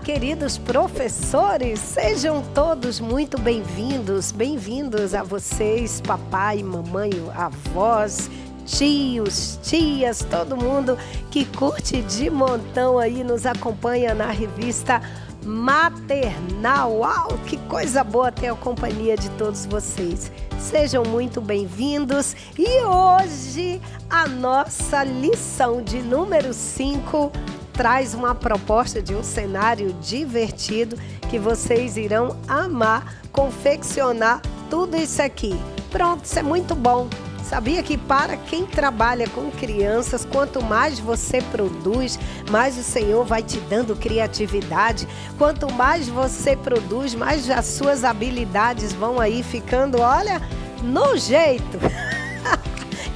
queridos professores, sejam todos muito bem-vindos a vocês, papai, mamãe, avós, tios, tias, todo mundo que curte de montão aí, nos acompanha na revista Maternal. Uau, que coisa boa ter a companhia de todos vocês. Sejam muito bem-vindos e hoje a nossa lição de número 5 traz uma proposta de um cenário divertido que vocês irão amar confeccionar tudo isso aqui. Pronto, isso é muito bom. Sabia que para quem trabalha com crianças, quanto mais você produz, mais o Senhor vai te dando criatividade. Quanto mais você produz, mais as suas habilidades vão aí ficando, olha, no jeito.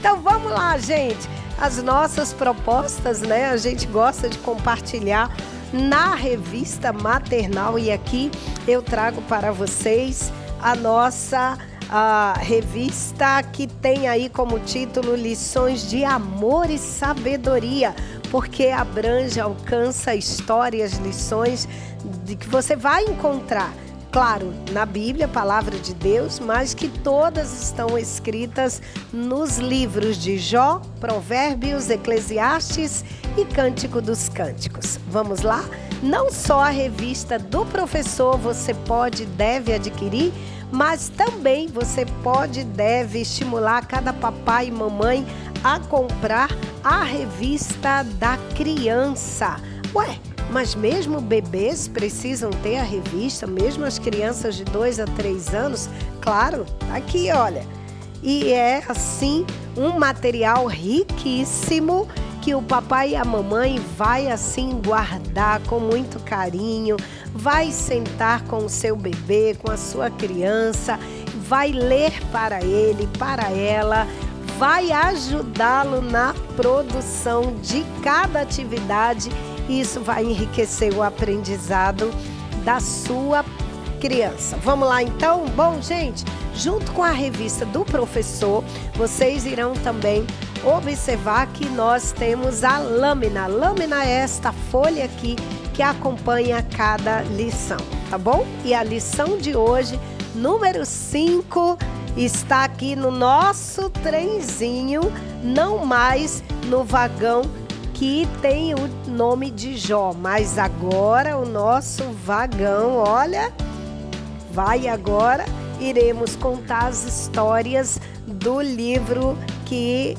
Então vamos lá, gente. As nossas propostas, né? A gente gosta de compartilhar na revista Maternal e aqui eu trago para vocês a nossa revista que tem aí como título Lições de Amor e Sabedoria, porque abrange, alcança histórias, lições de que você vai encontrar, claro, na Bíblia, palavra de Deus, mas que todas estão escritas nos livros de Jó, Provérbios, Eclesiastes e Cântico dos Cânticos. Vamos lá? Não só a revista do professor você pode e deve adquirir, mas também você pode e deve estimular cada papai e mamãe a comprar a revista da criança. Ué, mas mesmo bebês precisam ter a revista, mesmo as crianças de 2 a 3 anos? Claro, aqui olha. E é assim um material riquíssimo que o papai e a mamãe vai assim guardar com muito carinho, vai sentar com o seu bebê, com a sua criança, vai ler para ele, para ela, vai ajudá-lo na produção de cada atividade. Isso vai enriquecer o aprendizado da sua criança. Vamos lá então? Bom, gente, junto com a revista do professor, vocês irão também observar que nós temos a lâmina. A lâmina é esta folha aqui que acompanha cada lição, tá bom? E a lição de hoje, número 5, está aqui no nosso trenzinho, não mais no vagão que tem o nome de Jó, mas agora o nosso vagão, olha, vai agora, iremos contar as histórias do livro que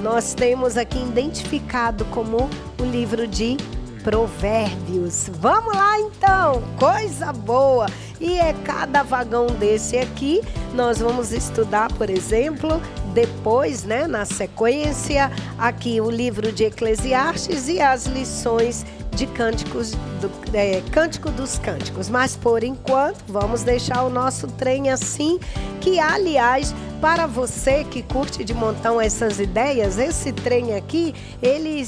nós temos aqui identificado como o livro de Provérbios. Vamos lá então, coisa boa! E cada vagão desse aqui, nós vamos estudar, por exemplo, depois, né, na sequência, aqui o livro de Eclesiastes e as lições de Cântico dos Cânticos. Mas por enquanto, vamos deixar o nosso trem assim, que aliás, para você que curte de montão essas ideias, esse trem aqui, ele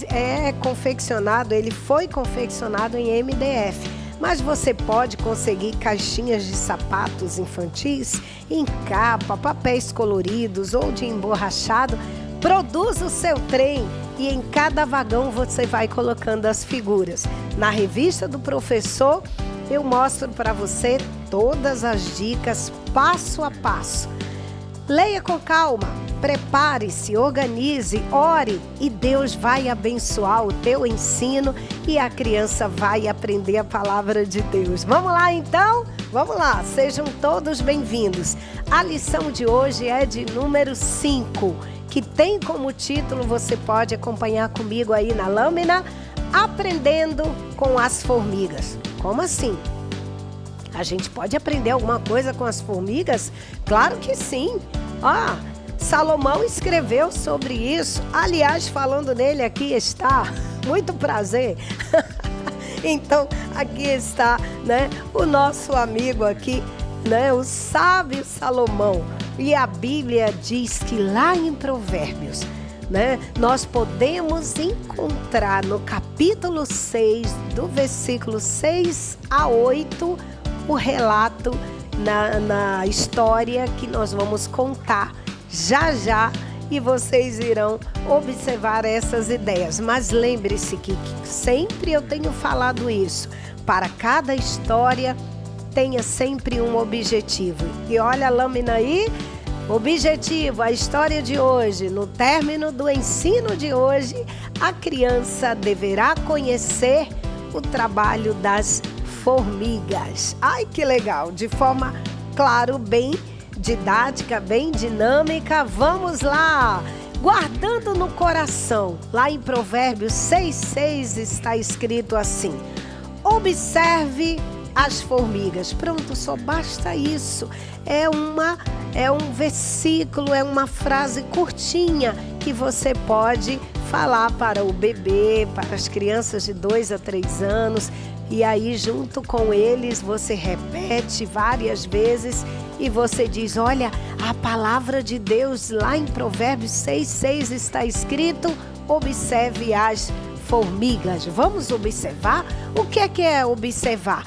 foi confeccionado em MDF. Mas você pode conseguir caixinhas de sapatos infantis em capa, papéis coloridos ou de emborrachado. Produza o seu trem e em cada vagão você vai colocando as figuras. Na revista do professor, eu mostro para você todas as dicas passo a passo. Leia com calma, prepare-se, organize, ore e Deus vai abençoar o teu ensino e a criança vai aprender a palavra de Deus. Vamos lá então? Vamos lá, sejam todos bem-vindos. A lição de hoje é de número 5, que tem como título, você pode acompanhar comigo aí na lâmina, Aprendendo com as Formigas. Como assim? A gente pode aprender alguma coisa com as formigas? Claro que sim. Salomão escreveu sobre isso. Aliás, falando nele aqui está. Muito prazer. Então, aqui está, né, o nosso amigo aqui, né, o sábio Salomão. E a Bíblia diz que lá em Provérbios, né, nós podemos encontrar no capítulo 6, do versículo 6 a 8, o relato na história que nós vamos contar já e vocês irão observar essas ideias. Mas lembre-se que sempre eu tenho falado isso. para cada história tenha sempre um objetivo. E olha a lâmina aí, objetivo, a história de hoje. No término do ensino de hoje, a criança deverá conhecer o trabalho das formigas. Ai, que legal! De forma, claro, bem didática, bem dinâmica. Vamos lá! Guardando no coração, lá em Provérbios 6,6 está escrito assim: observe as formigas. Pronto, só basta isso. É um versículo, é uma frase curtinha que você pode falar para o bebê, para as crianças de 2 a 3 anos. E aí, junto com eles, você repete várias vezes e você diz: olha, a palavra de Deus lá em Provérbios 6,6 está escrito: observe as formigas. Vamos observar? O que é observar?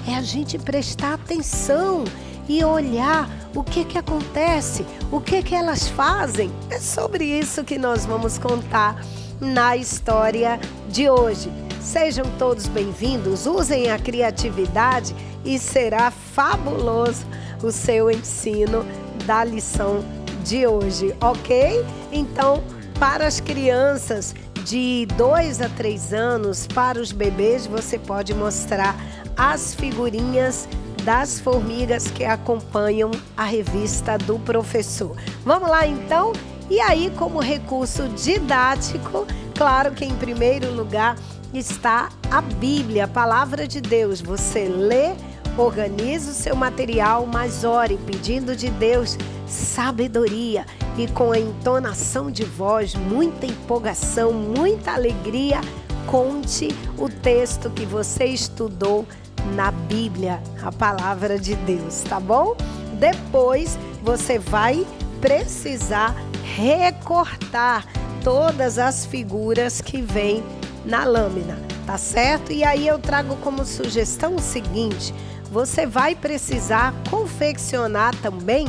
É a gente prestar atenção e olhar o que acontece, o que elas fazem. É sobre isso que nós vamos contar na história de hoje. Sejam todos bem-vindos, usem a criatividade e será fabuloso o seu ensino da lição de hoje, ok? Então, para as crianças de 2 a 3 anos, para os bebês, você pode mostrar as figurinhas das formigas que acompanham a revista do professor. Vamos lá então? E aí, como recurso didático, claro que em primeiro lugar está a Bíblia, a palavra de Deus. Você lê, organiza o seu material, mas ore pedindo de Deus sabedoria e com a entonação de voz, muita empolgação, muita alegria, conte o texto que você estudou na Bíblia, a palavra de Deus, tá bom? Depois você vai precisar recortar todas as figuras que vêm na lâmina, tá certo? E aí eu trago como sugestão o seguinte: você vai precisar confeccionar também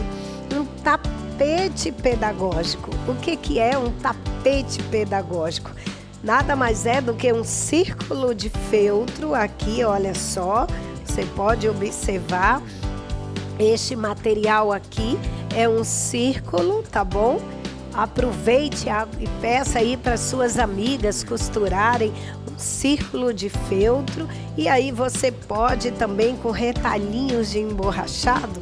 um tapete pedagógico. O que é um tapete pedagógico? Nada mais é do que um círculo de feltro aqui, olha só. Você pode observar, este material aqui é um círculo, tá bom? Aproveite e peça aí para suas amigas costurarem um círculo de feltro. E aí você pode também, com retalhinhos de emborrachado,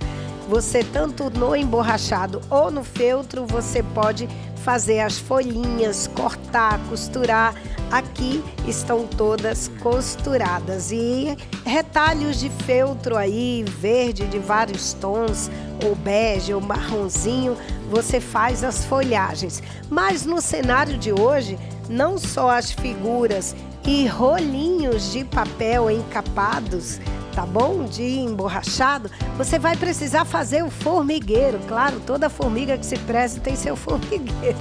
você tanto no emborrachado ou no feltro, você pode fazer as folhinhas, cortar, costurar. Aqui estão todas costuradas. E retalhos de feltro aí, verde de vários tons, ou bege, ou marronzinho, você faz as folhagens. Mas no cenário de hoje, não só as figuras e rolinhos de papel encapados, tá bom? De emborrachado, você vai precisar fazer o formigueiro. Claro, toda formiga que se preze tem seu formigueiro.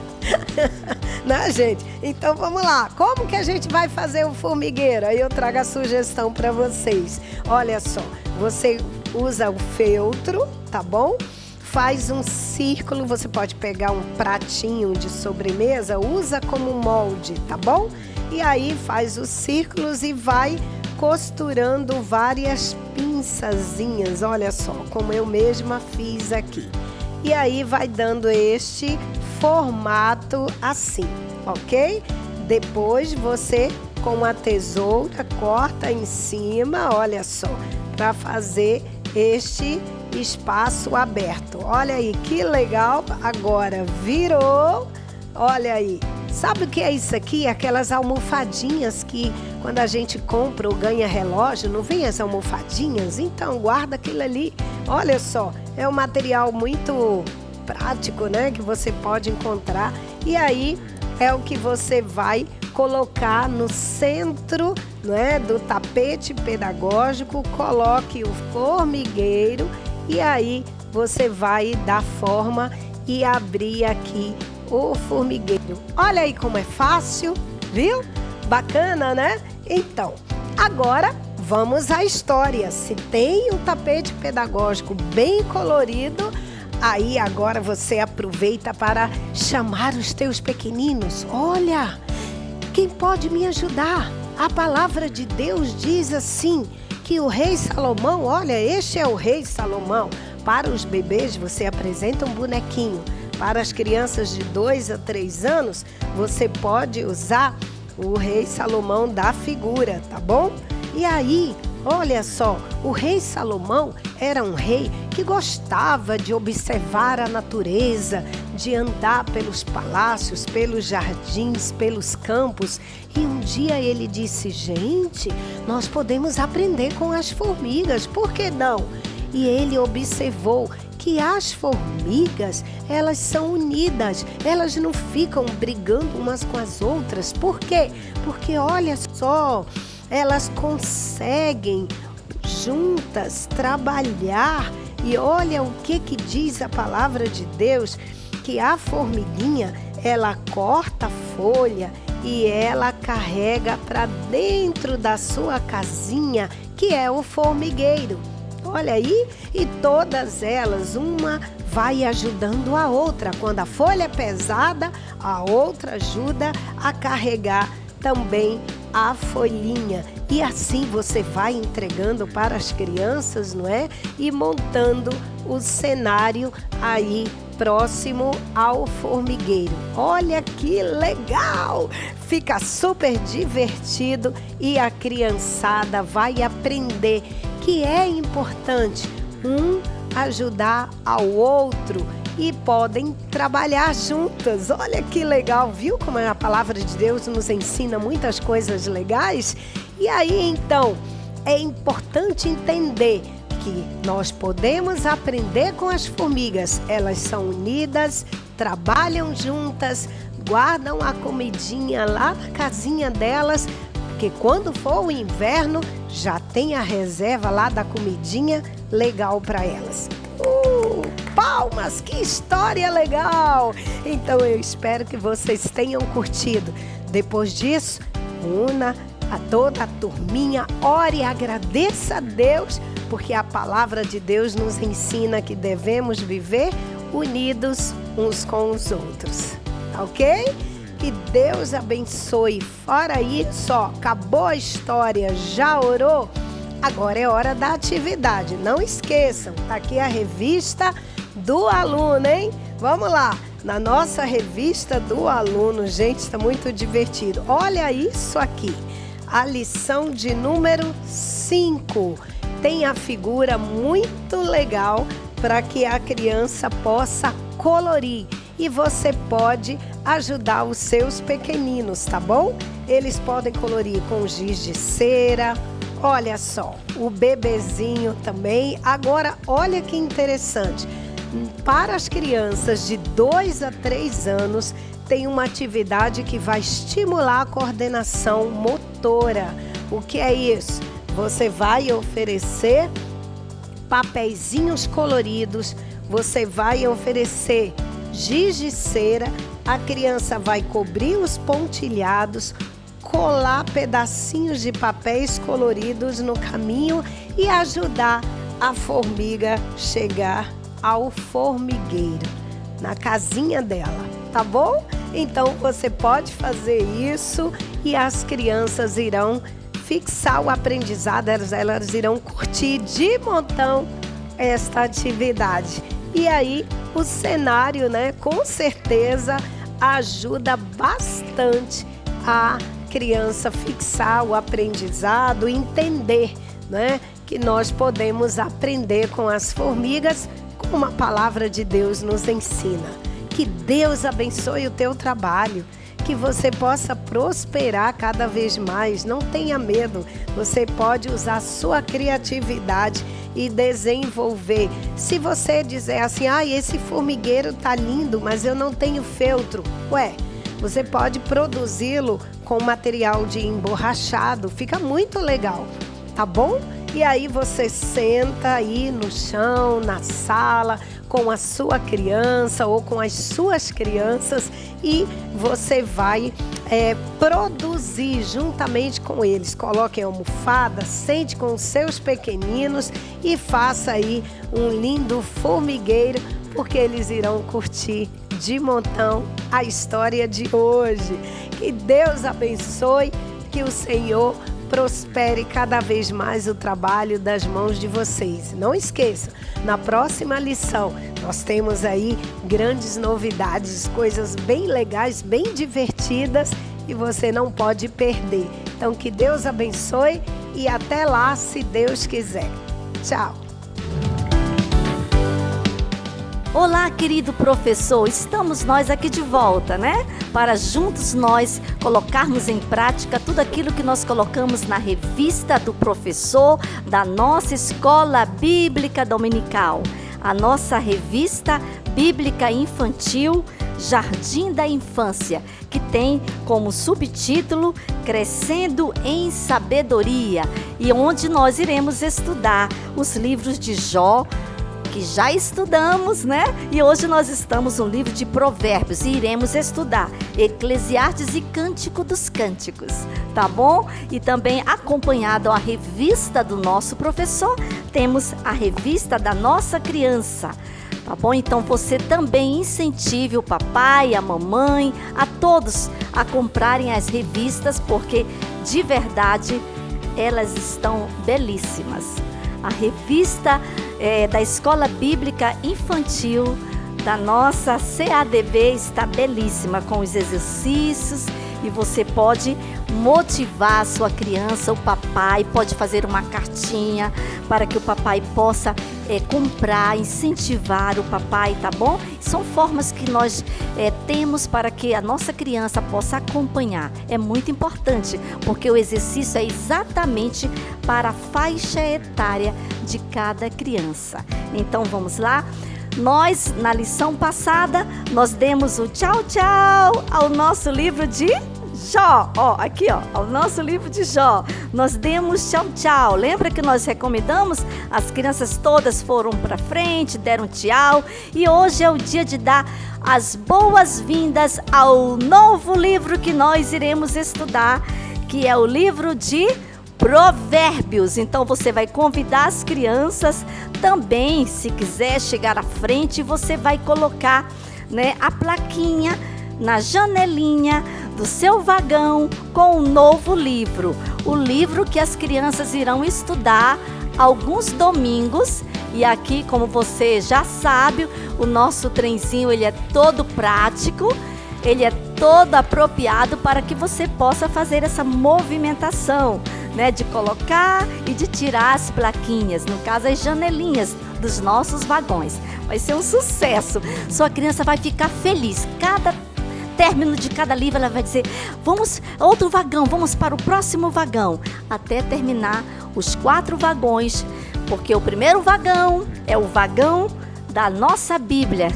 Né, gente? Então vamos lá. Como que a gente vai fazer o formigueiro? Aí eu trago a sugestão para vocês. Olha só, você usa o feltro, tá bom? Faz um círculo, você pode pegar um pratinho de sobremesa, usa como molde, tá bom? E aí faz os círculos e vai costurando várias pinçazinhas, olha só, como eu mesma fiz aqui. E aí vai dando este formato assim, ok? Depois você, com a tesoura, corta em cima, olha só, para fazer este espaço aberto. Olha aí, que legal! Agora virou, olha aí. Sabe o que é isso aqui? Aquelas almofadinhas que quando a gente compra ou ganha relógio, não vem as almofadinhas? Então guarda aquilo ali. Olha só, é um material muito prático, né? Que você pode encontrar. E aí é o que você vai colocar no centro, né, do tapete pedagógico. Coloque o formigueiro e aí você vai dar forma e abrir aqui o formigueiro. Olha aí como é fácil, viu? Bacana, né? Então, agora vamos à história. Se tem um tapete pedagógico bem colorido, aí agora você aproveita para chamar os teus pequeninos. Olha, quem pode me ajudar? A palavra de Deus diz assim, que o rei Salomão, olha, este é o rei Salomão. Para os bebês, você apresenta um bonequinho. Para as crianças de 2 a 3 anos, você pode usar o rei Salomão da figura, tá bom? E aí, olha só, o rei Salomão era um rei que gostava de observar a natureza, de andar pelos palácios, pelos jardins, pelos campos. E um dia ele disse, gente, nós podemos aprender com as formigas, por que não? E ele observou que as formigas, elas são unidas, elas não ficam brigando umas com as outras. Por quê? Porque olha só, elas conseguem juntas trabalhar. E olha o que diz a palavra de Deus, que a formiguinha, ela corta a folha e ela carrega para dentro da sua casinha, que é o formigueiro. Olha aí, e todas elas, uma vai ajudando a outra. Quando a folha é pesada, a outra ajuda a carregar também a folhinha. E assim você vai entregando para as crianças, não é? E montando o cenário aí próximo ao formigueiro. Olha que legal! Fica super divertido e a criançada vai aprender que é importante um ajudar ao outro e podem trabalhar juntas. Olha que legal, viu como a palavra de Deus nos ensina muitas coisas legais? E aí, então, é importante entender que nós podemos aprender com as formigas. Elas são unidas, trabalham juntas, guardam a comidinha lá na casinha delas, porque quando for o inverno, já tem a reserva lá da comidinha legal para elas. Palmas, que história legal! Então eu espero que vocês tenham curtido. Depois disso, una a toda a turminha, ore e agradeça a Deus, porque a palavra de Deus nos ensina que devemos viver unidos uns com os outros, ok? Que Deus abençoe. Fora isso, ó, acabou a história, já orou? Agora é hora da atividade. Não esqueçam, tá aqui a revista do aluno, hein? Vamos lá, na nossa revista do aluno, gente, está muito divertido. Olha isso aqui, a lição de número 5. Tem a figura muito legal para que a criança possa colorir. E você pode ajudar os seus pequeninos, tá bom? Eles podem colorir com giz de cera. Olha só, o bebezinho também. Agora, olha que interessante. Para as crianças de 2 a 3 anos, tem uma atividade que vai estimular a coordenação motora. O que é isso? Você vai oferecer papeizinhos coloridos, você vai oferecer giz de cera, a criança vai cobrir os pontilhados, colar pedacinhos de papéis coloridos no caminho e ajudar a formiga chegar ao formigueiro, na casinha dela, tá bom? Então você pode fazer isso e as crianças irão fixar o aprendizado, elas irão curtir de montão esta atividade. E aí o cenário, né, com certeza ajuda bastante a criança fixar o aprendizado, entender, né, que nós podemos aprender com as formigas, como a palavra de Deus nos ensina. Que Deus abençoe o teu trabalho, que você possa prosperar cada vez mais. Não tenha medo, você pode usar a sua criatividade e desenvolver. Se você dizer assim, esse formigueiro tá lindo, mas eu não tenho feltro. Você pode produzi-lo com material de emborrachado, fica muito legal, tá bom? E aí você senta aí no chão, na sala, com a sua criança ou com as suas crianças e você vai produzir juntamente com eles. Coloque a almofada, sente com os seus pequeninos e faça aí um lindo formigueiro, porque eles irão curtir de montão a história de hoje. Que Deus abençoe. Que o Senhor prospere cada vez mais o trabalho das mãos de vocês. Não esqueça, na próxima lição nós temos aí grandes novidades, coisas bem legais, bem divertidas e você não pode perder. Então que Deus abençoe e até lá, se Deus quiser. Tchau! Olá, querido professor, estamos nós aqui de volta, né? Para juntos nós colocarmos em prática tudo aquilo que nós colocamos na revista do professor da nossa Escola Bíblica Dominical. A nossa revista bíblica infantil Jardim da Infância, que tem como subtítulo Crescendo em Sabedoria, e onde nós iremos estudar os livros de Jó, que já estudamos, né? E hoje nós estamos no livro de Provérbios e iremos estudar Eclesiastes e Cântico dos Cânticos, tá bom? E também acompanhado a revista do nosso professor, temos a revista da nossa criança, tá bom? Então você também incentive o papai, a mamãe, a todos a comprarem as revistas, porque de verdade elas estão belíssimas. A revista da Escola Bíblica Infantil da nossa CADB está belíssima, com os exercícios, e você pode motivar a sua criança, o papai pode fazer uma cartinha para que o papai possa comprar, incentivar o papai, tá bom? São formas que nós temos para que a nossa criança possa acompanhar. É muito importante, porque o exercício é exatamente para a faixa etária de cada criança. Então vamos lá? Nós, na lição passada, nós demos o tchau, tchau ao nosso livro de Jó. Ó, aqui, ó, ao nosso livro de Jó. Nós demos tchau, tchau. Lembra que nós recomendamos? As crianças todas foram para frente, deram tchau. E hoje é o dia de dar as boas-vindas ao novo livro que nós iremos estudar, que é o livro de Provérbios. Então você vai convidar as crianças também, se quiser chegar à frente, você vai colocar, né, a plaquinha na janelinha do seu vagão com o novo livro. O livro que as crianças irão estudar alguns domingos. E aqui, como você já sabe, o nosso trenzinho ele é todo prático, ele é todo apropriado para que você possa fazer essa movimentação, né, de colocar e de tirar as plaquinhas, no caso as janelinhas dos nossos vagões. Vai ser um sucesso. Sua criança vai ficar feliz. Cada término de cada livro ela vai dizer: vamos outro vagão, vamos para o próximo vagão, até terminar os 4 vagões, porque o primeiro vagão é o vagão da nossa Bíblia,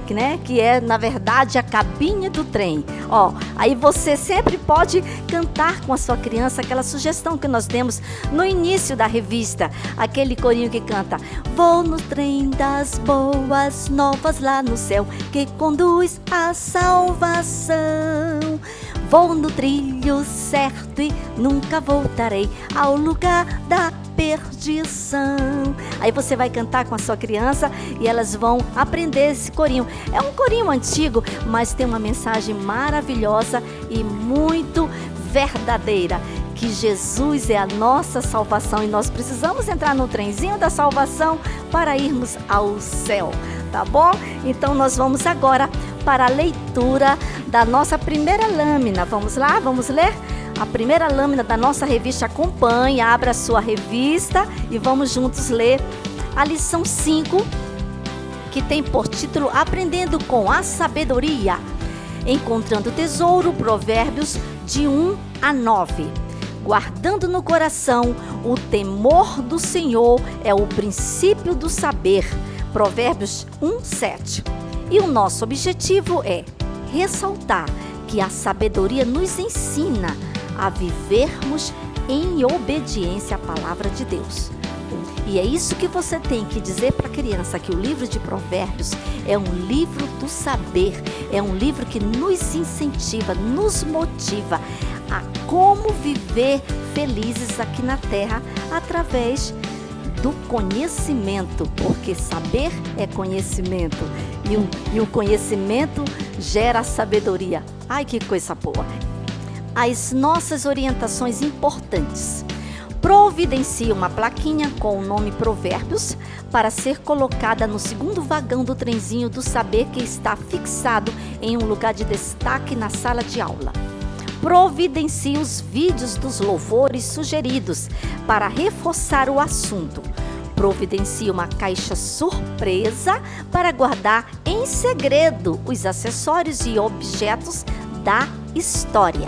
que é, na verdade, a cabine do trem. Ó, aí você sempre pode cantar com a sua criança aquela sugestão que nós demos no início da revista, aquele corinho que canta: vou no trem das boas novas lá no céu, que conduz à salvação. Vou no trilho certo e nunca voltarei ao lugar da perdição. Aí você vai cantar com a sua criança e elas vão aprender esse corinho. É um corinho antigo, mas tem uma mensagem maravilhosa e muito verdadeira, que Jesus é a nossa salvação e nós precisamos entrar no trenzinho da salvação para irmos ao céu, tá bom? Então nós vamos agora para a leitura da nossa primeira lâmina. Vamos lá? Vamos ler? A primeira lâmina da nossa revista. Acompanhe, abra a sua revista e vamos juntos ler a lição 5, que tem por título Aprendendo com a Sabedoria. Encontrando tesouro, Provérbios de 1 a 9. Guardando no coração o temor do Senhor é o princípio do saber. Provérbios 1, 7. E o nosso objetivo é ressaltar que a sabedoria nos ensina a vivermos em obediência à palavra de Deus. E é isso que você tem que dizer para a criança, que o livro de Provérbios é um livro do saber, é um livro que nos incentiva, nos motiva a como viver felizes aqui na terra através do conhecimento, porque saber é conhecimento e o conhecimento gera sabedoria. Ai, que coisa boa! as nossas orientações importantes. Providencie uma plaquinha com o nome Provérbios para ser colocada no segundo vagão do trenzinho do saber que está fixado em um lugar de destaque na sala de aula. Providencie os vídeos dos louvores sugeridos para reforçar o assunto. Providencie uma caixa surpresa para guardar em segredo os acessórios e objetos da história.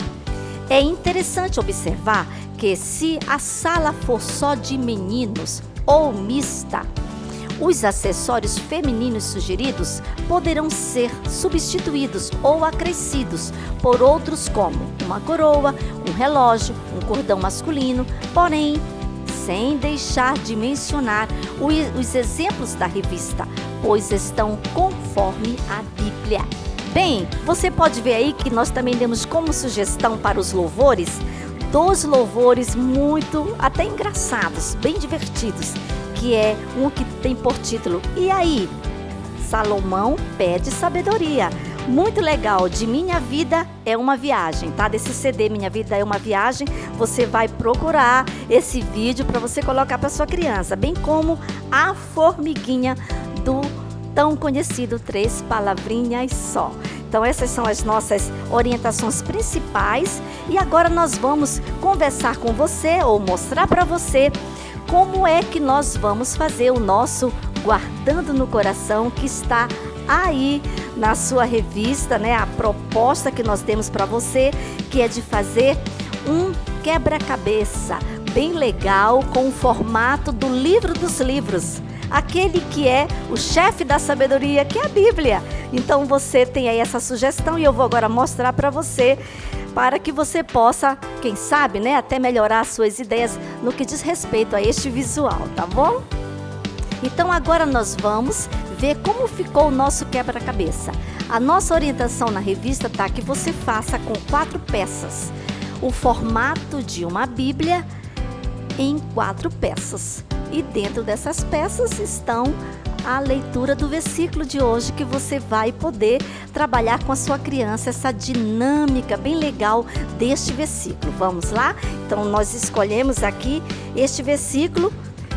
É interessante observar que se a sala for só de meninos ou mista, os acessórios femininos sugeridos poderão ser substituídos ou acrescidos por outros como uma coroa, um relógio, um cordão masculino, porém, sem deixar de mencionar os exemplos da revista, pois estão conforme a Bíblia. Bem, você pode ver aí que nós também demos como sugestão para os louvores, 2 louvores muito até engraçados, bem divertidos, que é um que tem por título "E aí? Salomão pede sabedoria". Muito legal, de Minha Vida é uma Viagem, tá? Desse CD Minha Vida é uma Viagem, você vai procurar esse vídeo para você colocar para sua criança, bem como A Formiguinha do tão conhecido 3 Palavrinhas Só. Então essas são as nossas orientações principais e agora nós vamos conversar com você ou mostrar para você como é que nós vamos fazer o nosso Guardando no Coração, que está aí na sua revista, né? A proposta que nós temos para você, que é de fazer um quebra-cabeça bem legal com o formato do livro dos livros. Aquele que é o chefe da sabedoria, que é a Bíblia. Então você tem aí essa sugestão e eu vou agora mostrar para você, para que você possa, quem sabe, né, até melhorar as suas ideias no que diz respeito a este visual, tá bom? Então agora nós vamos ver como ficou o nosso quebra-cabeça. A nossa orientação na revista tá que você faça com 4 peças. O formato de uma Bíblia em 4 peças. E dentro dessas peças estão a leitura do versículo de hoje, que você vai poder trabalhar com a sua criança essa dinâmica bem legal deste versículo. Vamos lá? Então nós escolhemos aqui este versículo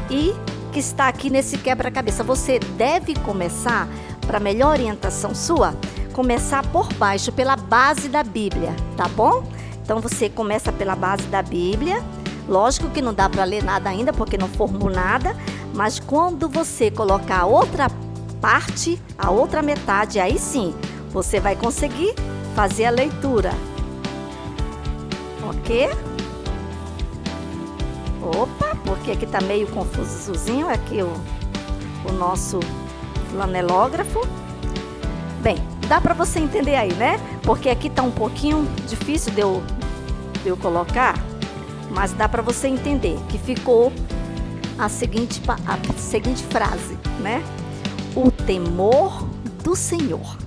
e que está aqui nesse quebra-cabeça. Você deve começar, para melhor orientação sua, começar por baixo, pela base da Bíblia, tá bom? Então você começa pela base da Bíblia. Lógico que não dá para ler nada ainda, porque não formou nada, mas quando você colocar a outra parte, a outra metade, aí sim, você vai conseguir fazer a leitura. Ok? Opa, porque aqui tá meio confusozinho aqui o nosso flanelógrafo. Bem, dá para você entender aí, né? Porque aqui tá um pouquinho difícil de eu colocar, mas dá para você entender que ficou a seguinte frase, né? O temor do Senhor.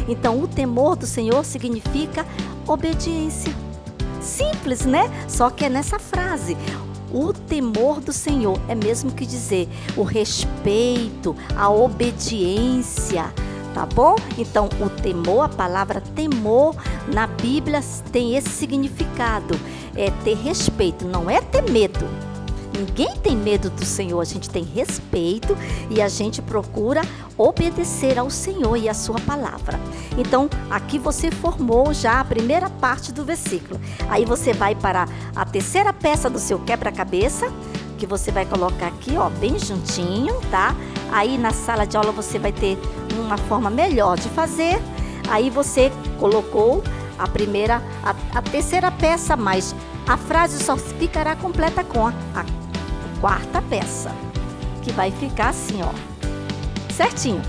Então, o temor do Senhor significa obediência. Simples, né? Só que é nessa frase. O temor do Senhor é mesmo que dizer o respeito, a obediência, tá bom? Então, o temor, a palavra temor na Bíblia tem esse significado. É ter respeito, não é ter medo. Ninguém tem medo do Senhor, a gente tem respeito e a gente procura obedecer ao Senhor e à sua palavra. Então, aqui você formou já a primeira parte do versículo. Aí você vai para a terceira peça do seu quebra-cabeça, que você vai colocar aqui, ó, bem juntinho, tá? Aí na sala de aula você vai ter uma forma melhor de fazer. Aí você colocou a terceira peça, mas a frase só ficará completa com a quarta peça, que vai ficar assim, ó, certinho.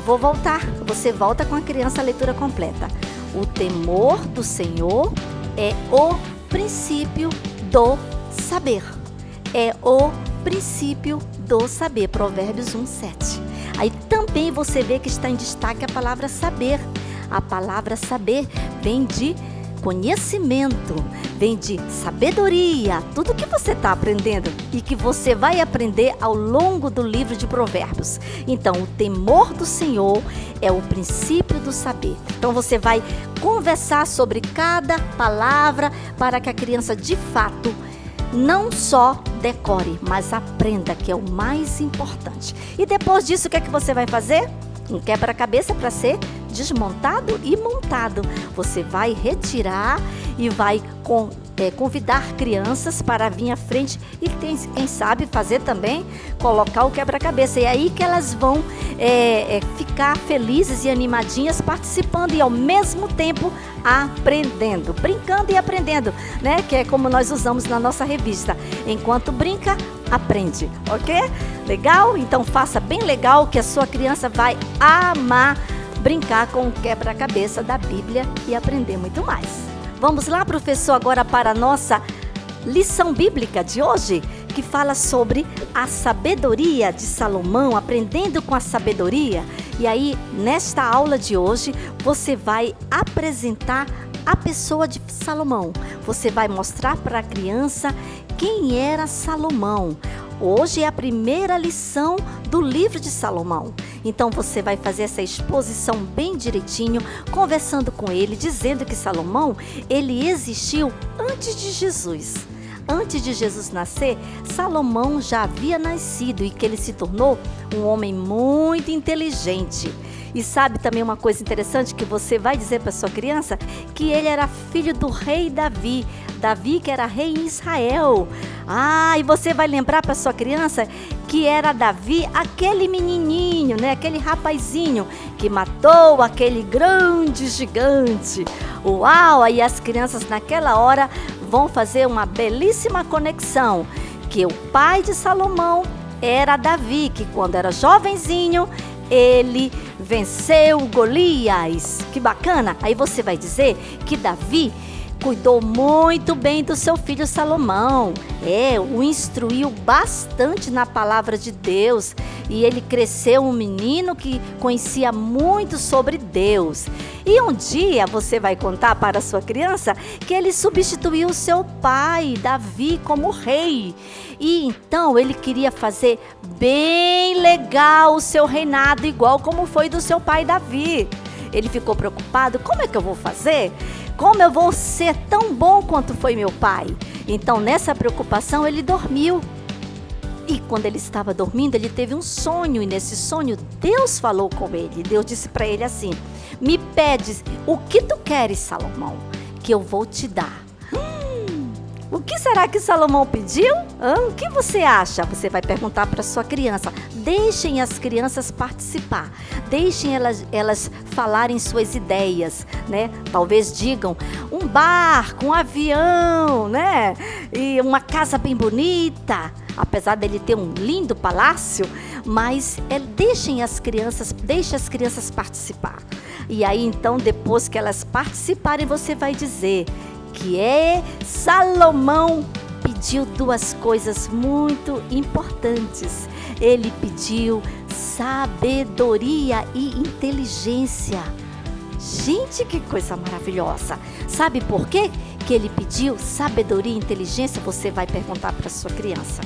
Vou voltar, você volta com a criança a leitura completa. O temor do Senhor é o princípio do saber. É o princípio do saber, Provérbios 1:7. Aí também você vê que está em destaque a palavra saber. A palavra saber vem de conhecimento, vem de sabedoria, tudo que você está aprendendo e que você vai aprender ao longo do livro de Provérbios. Então, o temor do Senhor é o princípio do saber. Então, você vai conversar sobre cada palavra para que a criança, de fato, não só decore, mas aprenda, que é o mais importante. E depois disso, o que é que você vai fazer? Um quebra-cabeça para ser desmontado e montado. Você vai retirar e vai convidar crianças para vir à frente e quem sabe fazer também, colocar o quebra-cabeça. E aí que elas vão ficar felizes e animadinhas participando e ao mesmo tempo aprendendo, brincando e aprendendo, né? Que é como nós usamos na nossa revista. Enquanto brinca, aprende, ok? Legal? Então faça bem legal, que a sua criança vai amar brincar com o quebra-cabeça da Bíblia e aprender muito mais. Vamos lá, professor, agora para a nossa lição bíblica de hoje, que fala sobre a sabedoria de Salomão, aprendendo com a sabedoria. E aí, nesta aula de hoje, você vai apresentar a pessoa de Salomão. Você vai mostrar para a criança quem era Salomão. Hoje é a primeira lição do livro de Salomão. Então você vai fazer essa exposição bem direitinho, conversando com ele, dizendo que Salomão, ele existiu antes de Jesus. Antes de Jesus nascer, Salomão já havia nascido e que ele se tornou um homem muito inteligente. E sabe também uma coisa interessante que você vai dizer para sua criança? Que ele era filho do rei Davi. Davi que era rei em Israel. E você vai lembrar para sua criança que era Davi aquele menininho, né? Aquele rapazinho que matou aquele grande gigante. Uau! Aí as crianças naquela hora vão fazer uma belíssima conexão, que o pai de Salomão era Davi, que quando era jovenzinho, ele venceu Golias. Que bacana! Aí você vai dizer que Davi cuidou muito bem do seu filho Salomão. O instruiu bastante na palavra de Deus. E ele cresceu um menino que conhecia muito sobre Deus. E um dia você vai contar para a sua criança que ele substituiu o seu pai, Davi, como rei. E então ele queria fazer bem legal o seu reinado, igual como foi do seu pai Davi. Ele ficou preocupado: como é que eu vou fazer? Como eu vou ser tão bom quanto foi meu pai? Então, nessa preocupação, ele dormiu. E quando ele estava dormindo, ele teve um sonho. E nesse sonho, Deus falou com ele. Deus disse para ele assim: me pedes o que tu queres, Salomão, que eu vou te dar. O que será que Salomão pediu? O que você acha? Você vai perguntar para sua criança. Deixem as crianças participar. Deixem elas falarem suas ideias, né? Talvez digam um barco, um avião, né? E uma casa bem bonita. Apesar dele ter um lindo palácio, mas deixe as crianças participar. E aí então, depois que elas participarem, você vai dizer que Salomão pediu duas coisas muito importantes. Ele pediu sabedoria e inteligência. Gente, que coisa maravilhosa! Sabe por quê que ele pediu sabedoria e inteligência? Você vai perguntar para sua criança.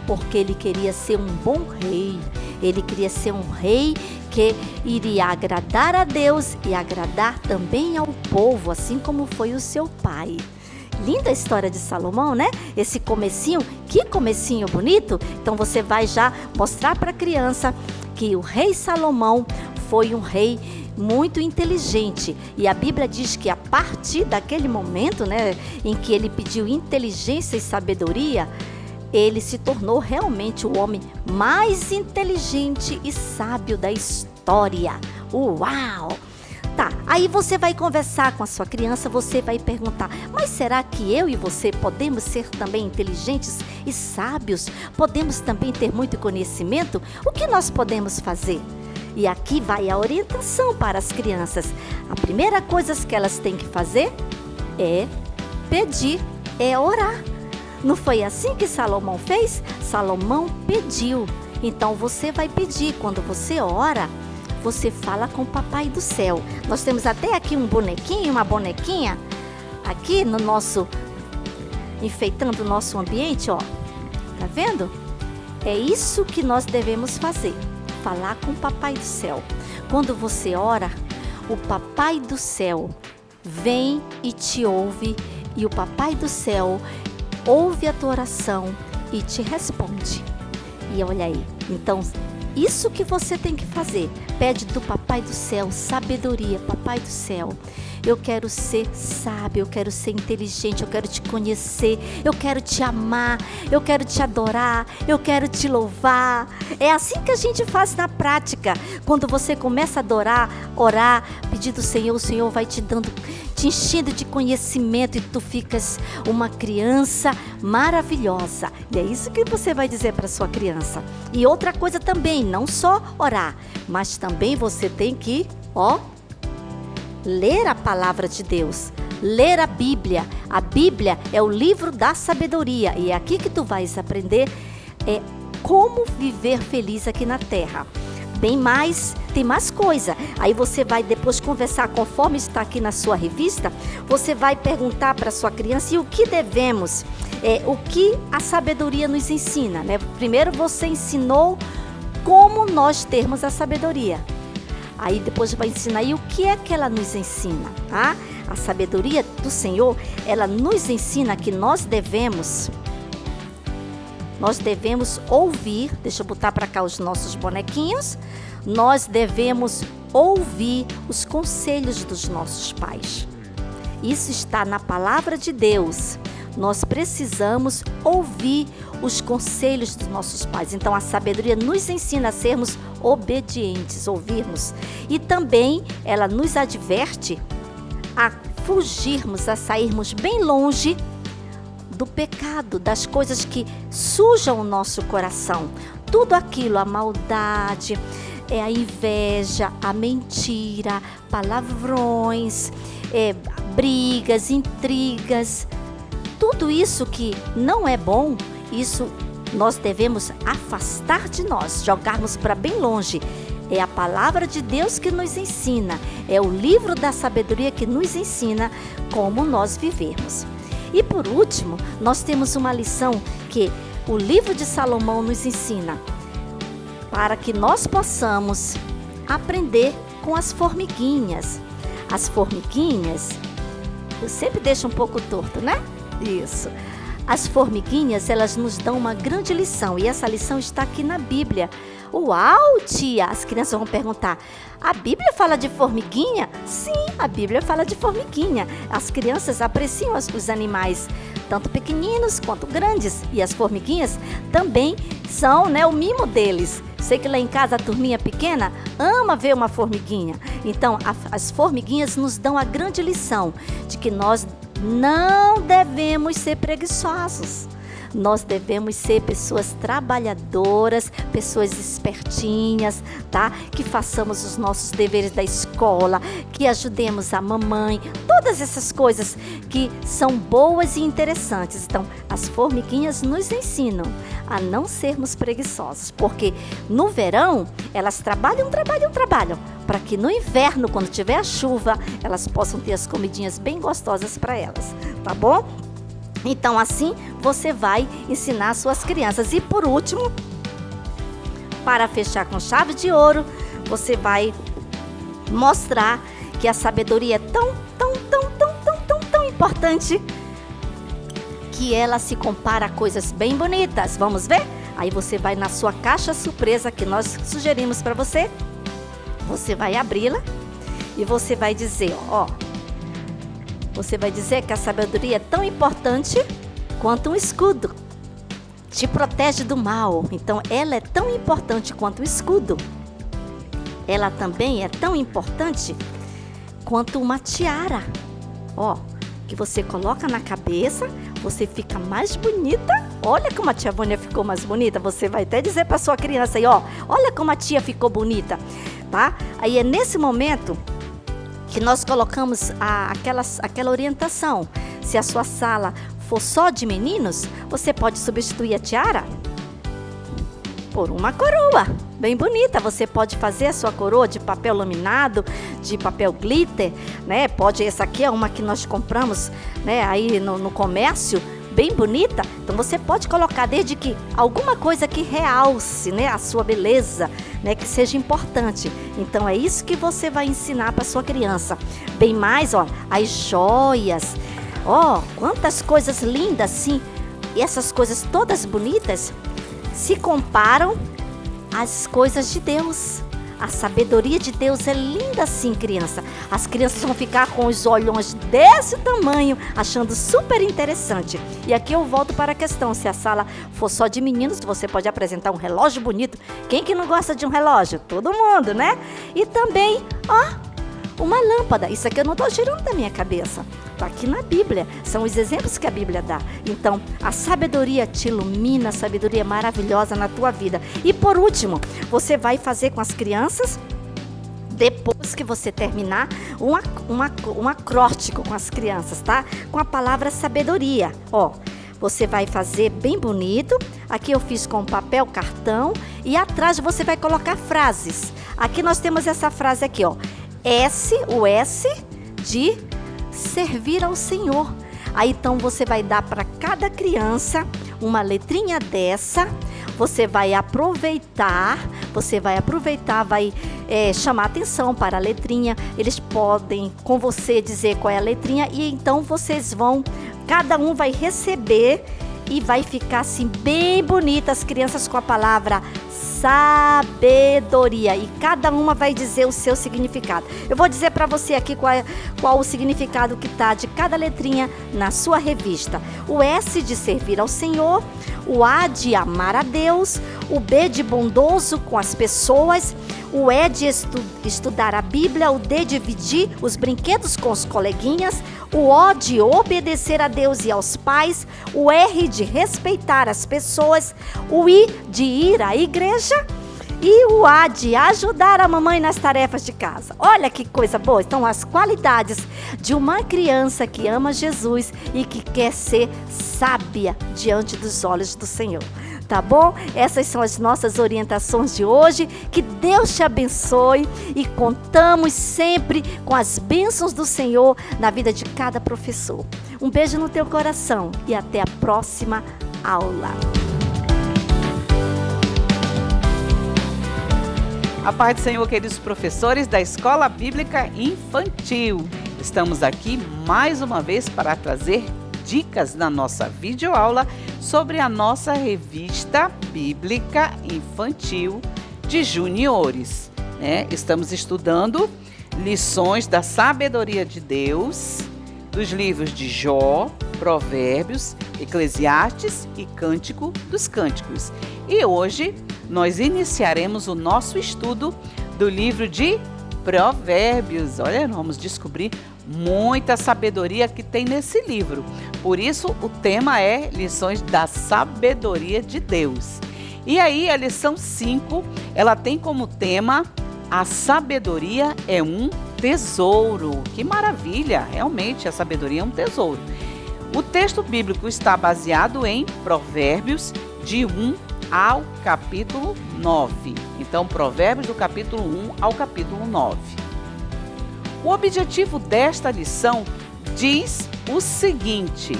Porque ele queria ser um bom rei. Ele queria ser um rei que iria agradar a Deus e agradar também ao povo, assim como foi o seu pai. Linda a história de Salomão, né? Esse comecinho, que comecinho bonito. Então você vai já mostrar para a criança que o rei Salomão foi um rei muito inteligente. E a Bíblia diz que a partir daquele momento, né, em que ele pediu inteligência e sabedoria, ele se tornou realmente o homem mais inteligente e sábio da história. Uau! Tá, aí você vai conversar com a sua criança, você vai perguntar: mas será que eu e você podemos ser também inteligentes e sábios? Podemos também ter muito conhecimento? O que nós podemos fazer? E aqui vai a orientação para as crianças. A primeira coisa que elas têm que fazer é pedir, é orar. Não foi assim que Salomão fez? Salomão pediu. Então você vai pedir. Quando você ora, você fala com o Papai do Céu. Nós temos até aqui um bonequinho, uma bonequinha. aqui no nosso, enfeitando o nosso ambiente, ó. Tá vendo? É isso que nós devemos fazer. Falar com o Papai do Céu. Quando você ora, o Papai do Céu vem e te ouve, e o Papai do Céu ouve a tua oração e te responde. E olha aí, então, isso que você tem que fazer. Pede do Papai do Céu sabedoria. Papai do Céu, eu quero ser sábio, eu quero ser inteligente, eu quero te conhecer, eu quero te amar, eu quero te adorar, eu quero te louvar. É assim que a gente faz na prática. Quando você começa a adorar, orar, pedir do Senhor, o Senhor vai te dando, te enchendo de conhecimento, e tu ficas uma criança maravilhosa. E é isso que você vai dizer para sua criança. E outra coisa também, não só orar, mas também você tem que, ler a palavra de Deus, ler a Bíblia. A Bíblia é o livro da sabedoria, e é aqui que tu vais aprender como viver feliz aqui na terra. Bem mais, tem mais coisa. Aí você vai depois conversar, conforme está aqui na sua revista, você vai perguntar para sua criança e o que devemos, o que a sabedoria nos ensina, né? Primeiro você ensinou como nós termos a sabedoria. Aí depois vai ensinar e o que é que ela nos ensina, tá? A sabedoria do Senhor, ela nos ensina que nós devemos ouvir. Deixa eu botar para cá os nossos bonequinhos. Nós devemos ouvir os conselhos dos nossos pais. Isso está na palavra de Deus. Nós precisamos ouvir os conselhos dos nossos pais. Então a sabedoria nos ensina a sermos obedientes, ouvirmos. E também ela nos adverte a fugirmos, a sairmos bem longe do pecado, das coisas que sujam o nosso coração. Tudo aquilo, a maldade, a inveja, a mentira, palavrões, brigas, intrigas. Tudo isso que não é bom, isso nós devemos afastar de nós, jogarmos para bem longe. É a palavra de Deus que nos ensina, é o livro da sabedoria que nos ensina como nós vivermos. E por último, nós temos uma lição que o livro de Salomão nos ensina, para que nós possamos aprender com as formiguinhas. As formiguinhas, eu sempre deixo um pouco torto, né? Isso. As formiguinhas, elas nos dão uma grande lição, e essa lição está aqui na Bíblia. Uau, tia! As crianças vão perguntar, a Bíblia fala de formiguinha? Sim, a Bíblia fala de formiguinha. As crianças apreciam os animais, tanto pequeninos quanto grandes, e as formiguinhas também são, o mimo deles. Sei que lá em casa a turminha pequena ama ver uma formiguinha. Então, as formiguinhas nos dão a grande lição de que nós não devemos ser preguiçosos. Nós devemos ser pessoas trabalhadoras, pessoas espertinhas, tá? Que façamos os nossos deveres da escola, que ajudemos a mamãe, todas essas coisas que são boas e interessantes. Então, as formiguinhas nos ensinam a não sermos preguiçosos, porque no verão elas trabalham, para que no inverno, quando tiver a chuva, elas possam ter as comidinhas bem gostosas para elas, tá bom? Então, assim, você vai ensinar as suas crianças. E por último, para fechar com chave de ouro, você vai mostrar que a sabedoria é tão importante que ela se compara a coisas bem bonitas. Vamos ver? Aí você vai na sua caixa surpresa que nós sugerimos para você. Você vai abri-la e você vai dizer, você vai dizer que a sabedoria é tão importante quanto um escudo. Te protege do mal. Então, ela é tão importante quanto o escudo. Ela também é tão importante quanto uma tiara. Que você coloca na cabeça, você fica mais bonita. Olha como a tia Vânia ficou mais bonita. Você vai até dizer para sua criança aí, olha como a tia ficou bonita, tá? Aí é nesse momento que nós colocamos aquela orientação. Se a sua sala for só de meninos, você pode substituir a tiara por uma coroa bem bonita. Você pode fazer a sua coroa de papel laminado, de papel glitter, né? Essa aqui é uma que nós compramos, né, aí no comércio, bem bonita. Então você pode colocar desde que alguma coisa que realce, né, a sua beleza, né, que seja importante. Então é isso que você vai ensinar para sua criança. Bem mais, as joias. Quantas coisas lindas, sim. E essas coisas todas bonitas se comparam às coisas de Deus. A sabedoria de Deus é linda assim, criança. As crianças vão ficar com os olhões desse tamanho, achando super interessante. E aqui eu volto para a questão, se a sala for só de meninos, você pode apresentar um relógio bonito. Quem que não gosta de um relógio? Todo mundo, né? E também, uma lâmpada. Isso aqui eu não estou tirando da minha cabeça. Está aqui na Bíblia. São os exemplos que a Bíblia dá. Então, a sabedoria te ilumina, a sabedoria é maravilhosa na tua vida. E por último, você vai fazer com as crianças, depois que você terminar, um acróstico com as crianças, tá? Com a palavra sabedoria. Você vai fazer bem bonito. Aqui eu fiz com papel cartão. E atrás você vai colocar frases. Aqui nós temos essa frase aqui, o S de servir ao Senhor. Aí então você vai dar para cada criança uma letrinha dessa. Você vai aproveitar, vai chamar atenção para a letrinha. Eles podem com você dizer qual é a letrinha e então cada um vai receber e vai ficar assim bem bonita as crianças com a palavra sabedoria, e cada uma vai dizer o seu significado. Eu vou dizer para você aqui qual o significado que está de cada letrinha na sua revista. O S de servir ao Senhor, o A de amar a Deus, o B de bondoso com as pessoas, o E de estudar a Bíblia, o D de dividir os brinquedos com os coleguinhas, o O de obedecer a Deus e aos pais, o R de respeitar as pessoas, o I de ir à igreja e o A de ajudar a mamãe nas tarefas de casa. Olha que coisa boa! Então, as qualidades de uma criança que ama Jesus e que quer ser sábia diante dos olhos do Senhor. Tá bom? Essas são as nossas orientações de hoje. Que Deus te abençoe e contamos sempre com as bênçãos do Senhor na vida de cada professor. Um beijo no teu coração e até a próxima aula. A paz do Senhor, queridos professores da Escola Bíblica Infantil. Estamos aqui mais uma vez para trazer dicas na nossa videoaula sobre a nossa revista bíblica infantil de juniores. Estamos estudando lições da sabedoria de Deus, dos livros de Jó, Provérbios, Eclesiastes e Cântico dos Cânticos. E hoje nós iniciaremos o nosso estudo do livro de Provérbios. Olha, vamos descobrir muita sabedoria que tem nesse livro. Por isso, o tema é Lições da Sabedoria de Deus. E aí, a lição 5, ela tem como tema A Sabedoria é um Tesouro. Que maravilha! Realmente, a sabedoria é um tesouro. O texto bíblico está baseado em Provérbios de 1 ao capítulo 9. Então, Provérbios do capítulo 1 ao capítulo 9. O objetivo desta lição diz o seguinte: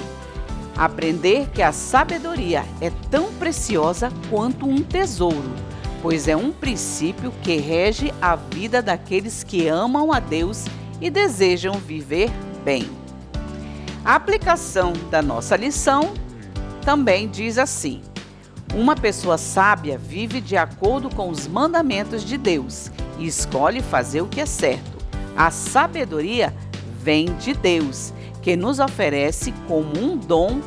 aprender que a sabedoria é tão preciosa quanto um tesouro, pois é um princípio que rege a vida daqueles que amam a Deus e desejam viver bem. A aplicação da nossa lição também diz assim: uma pessoa sábia vive de acordo com os mandamentos de Deus e escolhe fazer o que é certo. A sabedoria vem de Deus, que nos oferece como um dom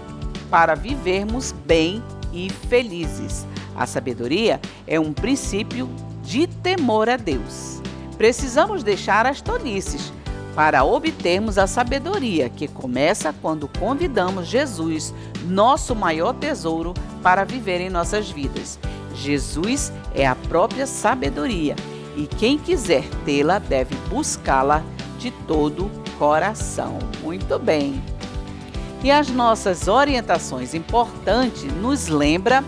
para vivermos bem e felizes. A sabedoria é um princípio de temor a Deus. Precisamos deixar as tolices para obtermos a sabedoria, que começa quando convidamos Jesus, nosso maior tesouro, para viver em nossas vidas. Jesus é a própria sabedoria e quem quiser tê-la deve buscá-la de todo o coração. Muito bem. E as nossas orientações importantes nos lembram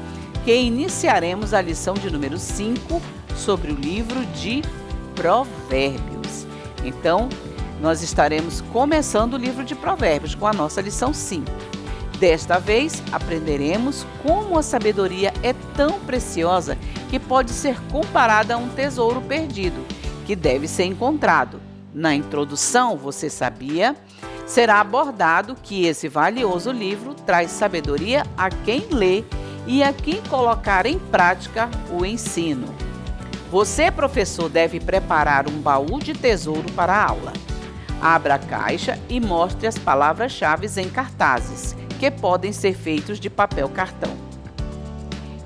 que iniciaremos a lição de número 5 sobre o livro de Provérbios. Então, nós estaremos começando o livro de Provérbios com a nossa lição 5. Desta vez, aprenderemos como a sabedoria é tão preciosa que pode ser comparada a um tesouro perdido, que deve ser encontrado. Na introdução, você sabia? Será abordado que esse valioso livro traz sabedoria a quem lê e a quem colocar em prática o ensino. Você, professor, deve preparar um baú de tesouro para a aula. Abra a caixa e mostre as palavras-chave em cartazes, que podem ser feitos de papel cartão.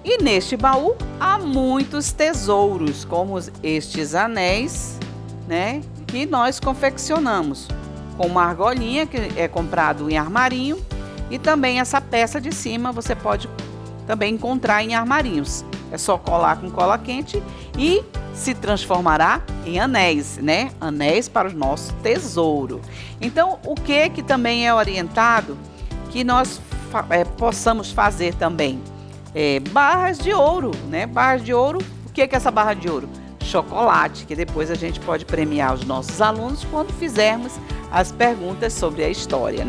E neste baú há muitos tesouros, como estes anéis, que nós confeccionamos, com uma argolinha que é comprado em armarinho, e também essa peça de cima você pode também encontrar em armarinhos. É só colar com cola quente e se transformará em anéis, Anéis para o nosso tesouro. Então, o que também é orientado que nós possamos fazer também? Barras de ouro, Barras de ouro. O que é essa barra de ouro? Chocolate, que depois a gente pode premiar os nossos alunos quando fizermos as perguntas sobre a história,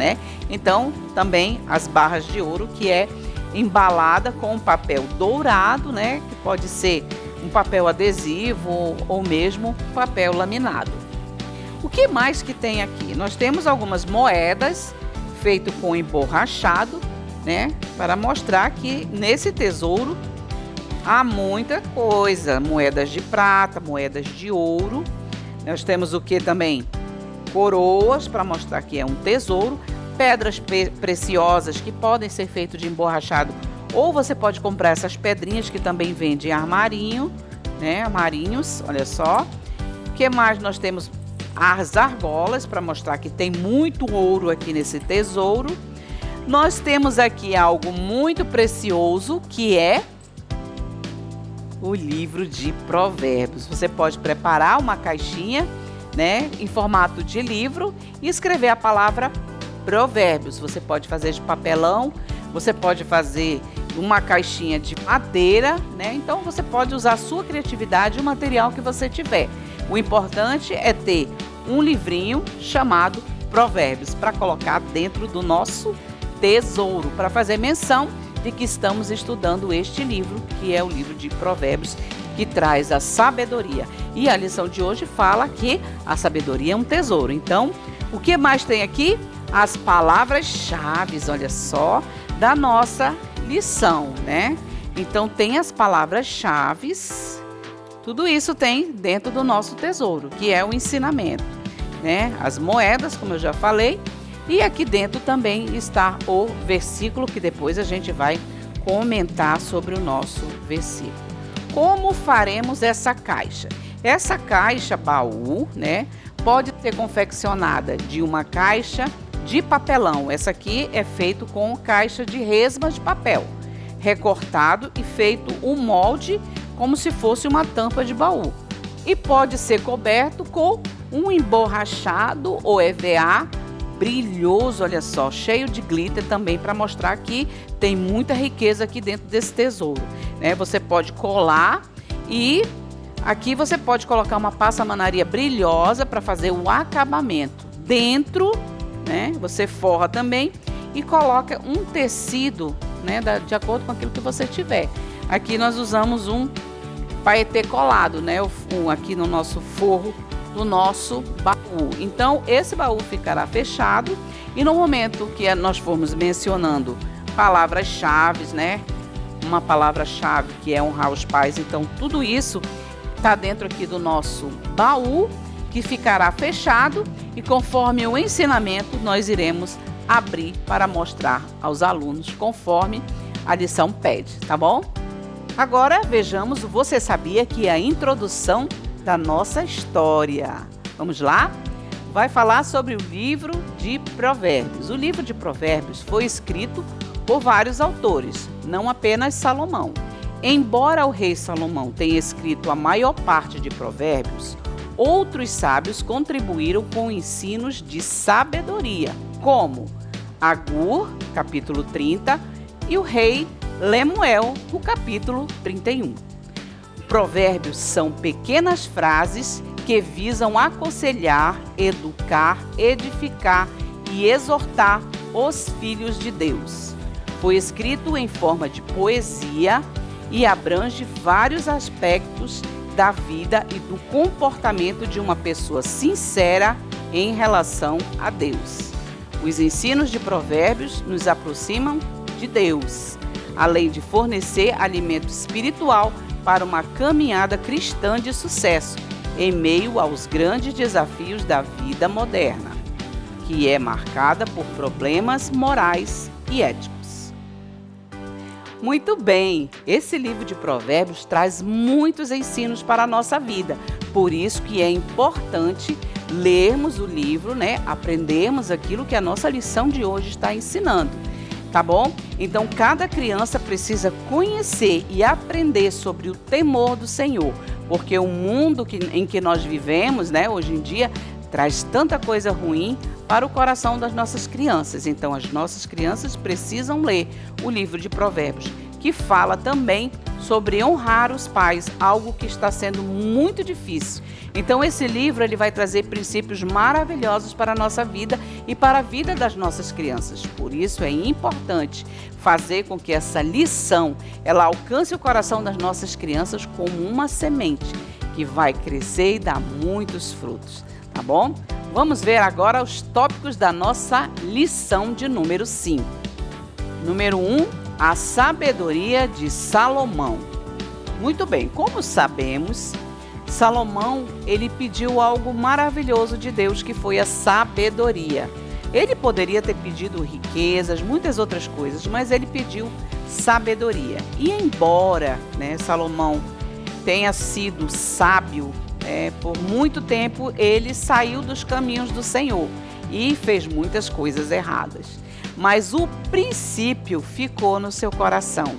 Então, também as barras de ouro, que é embalada com um papel dourado, que pode ser um papel adesivo ou mesmo papel laminado. O que mais que tem aqui? Nós temos algumas moedas feito com emborrachado, para mostrar que nesse tesouro há muita coisa, moedas de prata, moedas de ouro. Nós temos o que também? Coroas, para mostrar que é um tesouro. Pedras preciosas que podem ser feitas de emborrachado, ou você pode comprar essas pedrinhas que também vendem em armarinho, armarinhos, olha só. O que mais nós temos? As argolas, para mostrar que tem muito ouro aqui nesse tesouro. Nós temos aqui algo muito precioso, que é o livro de Provérbios. Você pode preparar uma caixinha, em formato de livro e escrever a palavra Provérbios. Você pode fazer de papelão, você pode fazer uma caixinha de madeira, Então você pode usar a sua criatividade e o material que você tiver. O importante é ter um livrinho chamado Provérbios para colocar dentro do nosso tesouro, para fazer menção de que estamos estudando este livro, que é o livro de Provérbios, que traz a sabedoria. E a lição de hoje fala que a sabedoria é um tesouro. Então, o que mais tem aqui? As palavras-chave, olha só, da nossa lição, Então, tem as palavras-chave, tudo isso tem dentro do nosso tesouro, que é o ensinamento, As moedas, como eu já falei, e aqui dentro também está o versículo, que depois a gente vai comentar sobre o nosso versículo. Como faremos essa caixa? Essa caixa baú, pode ser confeccionada de uma caixa de papelão. Essa aqui é feito com caixa de resma de papel, recortado e feito um molde como se fosse uma tampa de baú. E pode ser coberto com um emborrachado ou EVA brilhoso, olha só, cheio de glitter também, para mostrar que tem muita riqueza aqui dentro desse tesouro. Você pode colar e aqui você pode colocar uma passamanaria brilhosa para fazer o acabamento. Dentro, você forra também e coloca um tecido, de acordo com aquilo que você tiver. Aqui nós usamos um paetê colado, aqui no nosso forro do nosso baú. Então, esse baú ficará fechado e no momento que nós formos mencionando palavras-chave, uma palavra-chave que é honrar os pais, então tudo isso está dentro aqui do nosso baú, que ficará fechado, e conforme o ensinamento nós iremos abrir para mostrar aos alunos conforme a lição pede, tá bom? Agora vejamos o Você Sabia, que é a introdução da nossa história. Vamos lá? Vai falar sobre o livro de Provérbios. O livro de Provérbios foi escrito por vários autores, não apenas Salomão. Embora o rei Salomão tenha escrito a maior parte de Provérbios, outros sábios contribuíram com ensinos de sabedoria, como Agur, capítulo 30, e o rei Lemuel, no capítulo 31. Provérbios são pequenas frases que visam aconselhar, educar, edificar e exortar os filhos de Deus. Foi escrito em forma de poesia e abrange vários aspectos da vida e do comportamento de uma pessoa sincera em relação a Deus. Os ensinos de Provérbios nos aproximam de Deus, além de fornecer alimento espiritual para uma caminhada cristã de sucesso, em meio aos grandes desafios da vida moderna, que é marcada por problemas morais e éticos. Muito bem, esse livro de Provérbios traz muitos ensinos para a nossa vida, por isso que é importante lermos o livro, aprendermos aquilo que a nossa lição de hoje está ensinando, tá bom? Então, cada criança precisa conhecer e aprender sobre o temor do Senhor, porque o mundo em que nós vivemos, hoje em dia, traz tanta coisa ruim para o coração das nossas crianças. Então, as nossas crianças precisam ler o livro de Provérbios, que fala também sobre honrar os pais, algo que está sendo muito difícil. Então, esse livro ele vai trazer princípios maravilhosos para a nossa vida e para a vida das nossas crianças. Por isso, é importante fazer com que essa lição ela alcance o coração das nossas crianças como uma semente que vai crescer e dar muitos frutos, tá bom? Vamos ver agora os tópicos da nossa lição de número 5. Número 1, a sabedoria de Salomão. Muito bem, como sabemos, Salomão, ele pediu algo maravilhoso de Deus, que foi a sabedoria. Ele poderia ter pedido riquezas, muitas outras coisas, mas ele pediu sabedoria. E embora, Salomão tenha sido sábio, por muito tempo ele saiu dos caminhos do Senhor e fez muitas coisas erradas. Mas o princípio ficou no seu coração.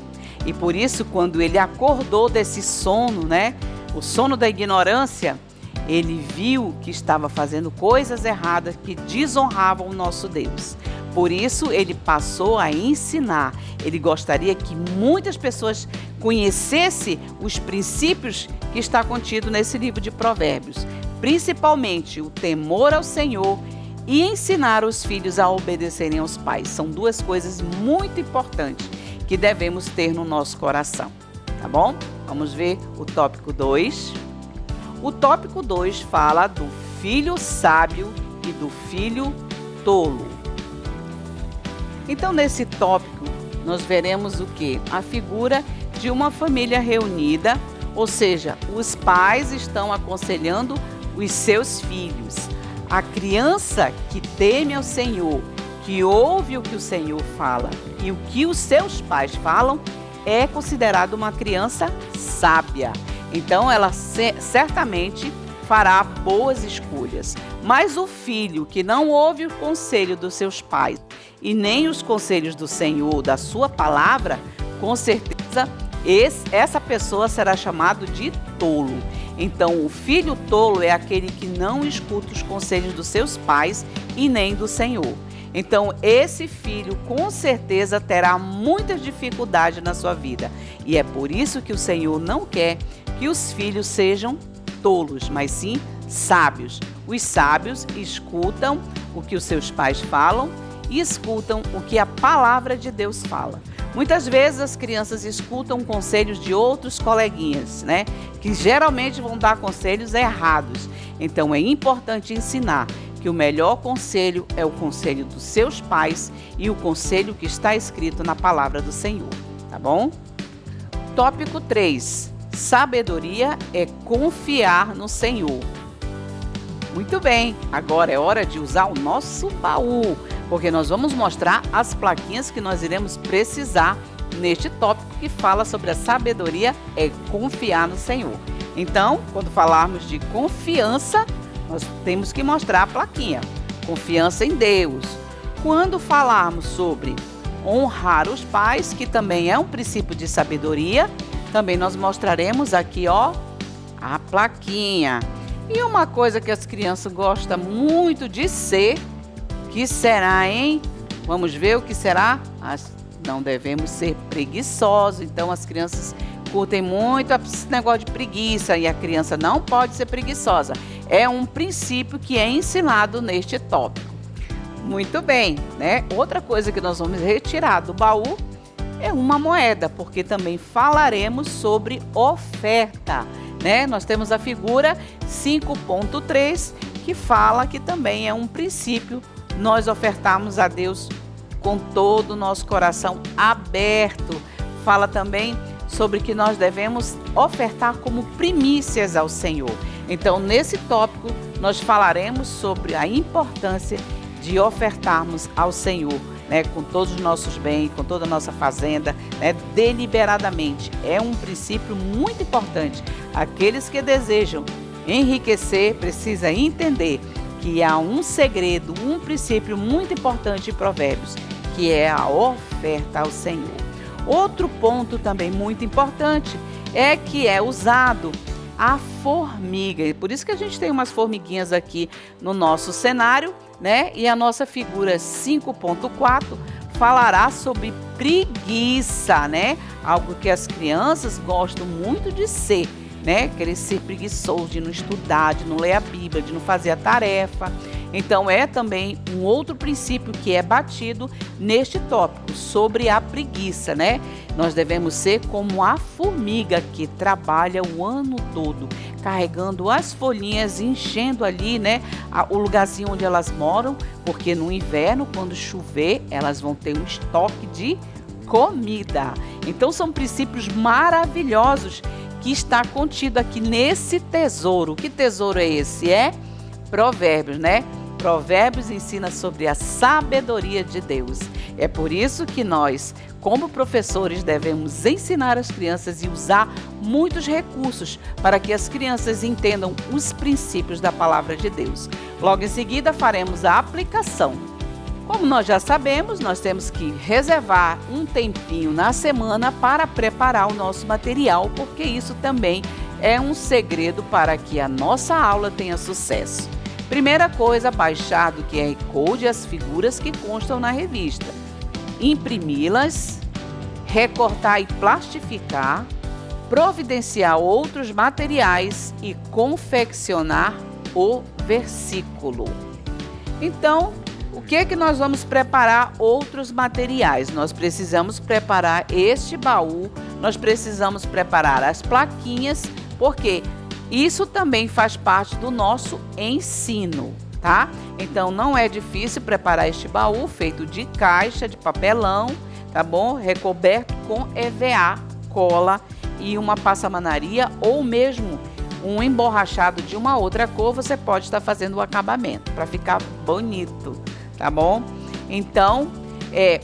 E por isso, quando ele acordou desse sono, o sono da ignorância, ele viu que estava fazendo coisas erradas que desonravam o nosso Deus. Por isso, ele passou a ensinar. Ele gostaria que muitas pessoas conhecessem os princípios que está contido nesse livro de Provérbios, principalmente o temor ao Senhor e ensinar os filhos a obedecerem aos pais. São duas coisas muito importantes que devemos ter no nosso coração, tá bom? Vamos ver o tópico 2. O tópico 2 fala do filho sábio e do filho tolo. Então, nesse tópico, nós veremos o quê? A figura de uma família reunida, ou seja, os pais estão aconselhando os seus filhos. A criança que teme ao Senhor, que ouve o que o Senhor fala e o que os seus pais falam, é considerada uma criança sábia. Então, ela certamente fará boas escolhas. Mas o filho que não ouve o conselho dos seus pais e nem os conselhos do Senhor, da sua palavra, com certeza essa pessoa será chamado de tolo. Então, o filho tolo é aquele que não escuta os conselhos dos seus pais e nem do Senhor. Então, esse filho com certeza terá muitas dificuldades na sua vida. E é por isso que o Senhor não quer que os filhos sejam tolos, mas sim sábios. Os sábios escutam o que os seus pais falam e escutam o que a palavra de Deus fala. Muitas vezes as crianças escutam conselhos de outros coleguinhas, que geralmente vão dar conselhos errados. Então, é importante ensinar que o melhor conselho é o conselho dos seus pais e o conselho que está escrito na palavra do Senhor, tá bom? Tópico 3. Sabedoria é confiar no Senhor. Muito bem, agora é hora de usar o nosso baú, porque nós vamos mostrar as plaquinhas que nós iremos precisar neste tópico que fala sobre a sabedoria é confiar no Senhor. Então, quando falarmos de confiança, nós temos que mostrar a plaquinha, confiança em Deus. Quando falarmos sobre honrar os pais, que também é um princípio de sabedoria, também nós mostraremos aqui, a plaquinha. E uma coisa que as crianças gostam muito de ser, que será, hein? Vamos ver o que será? não devemos ser preguiçosos. Então as crianças curtem muito esse negócio de preguiça e a criança não pode ser preguiçosa. É um princípio que é ensinado neste tópico. Muito bem, né? Outra coisa que nós vamos retirar do baú é uma moeda, porque também falaremos sobre oferta, né? Nós temos a figura 5.3 que fala que também é um princípio nós ofertarmos a Deus com todo o nosso coração aberto. Fala também sobre que nós devemos ofertar como primícias ao Senhor. Então, nesse tópico, nós falaremos sobre a importância de ofertarmos ao Senhor, né, com todos os nossos bens, com toda a nossa fazenda, né, deliberadamente. É um princípio muito importante. Aqueles que desejam enriquecer precisam entender que há um segredo, um princípio muito importante em Provérbios, que é a oferta ao Senhor. Outro ponto também muito importante é que é usado a formiga. E por isso que a gente tem umas formiguinhas aqui no nosso cenário, né? E a nossa figura 5.4 falará sobre preguiça, né? Algo que as crianças gostam muito de ser, né? Querer ser preguiçoso, de não estudar, de não ler a Bíblia, de não fazer a tarefa. Então é também um outro princípio que é batido neste tópico, sobre a preguiça, né? Nós devemos ser como a formiga que trabalha o ano todo, carregando as folhinhas, enchendo ali, né, o lugarzinho onde elas moram, porque no inverno, quando chover, elas vão ter um estoque de comida. Então são princípios maravilhosos que está contido aqui nesse tesouro. Que tesouro é esse? É Provérbios, né? Provérbios ensina sobre a sabedoria de Deus. É por isso que nós, como professores, devemos ensinar as crianças e usar muitos recursos para que as crianças entendam os princípios da palavra de Deus. Logo em seguida, faremos a aplicação. Como nós já sabemos, nós temos que reservar um tempinho na semana para preparar o nosso material, porque isso também é um segredo para que a nossa aula tenha sucesso. Primeira coisa, baixar do QR Code as figuras que constam na revista, imprimi-las, recortar e plastificar, providenciar outros materiais e confeccionar o versículo. Então, o que é que nós vamos preparar outros materiais? Nós precisamos preparar este baú, nós precisamos preparar as plaquinhas, porque isso também faz parte do nosso ensino, tá? Então não é difícil preparar este baú feito de caixa, de papelão, tá bom? Recoberto com EVA, cola e uma passamanaria ou mesmo um emborrachado de uma outra cor, você pode estar fazendo o acabamento para ficar bonito, tá bom? Então,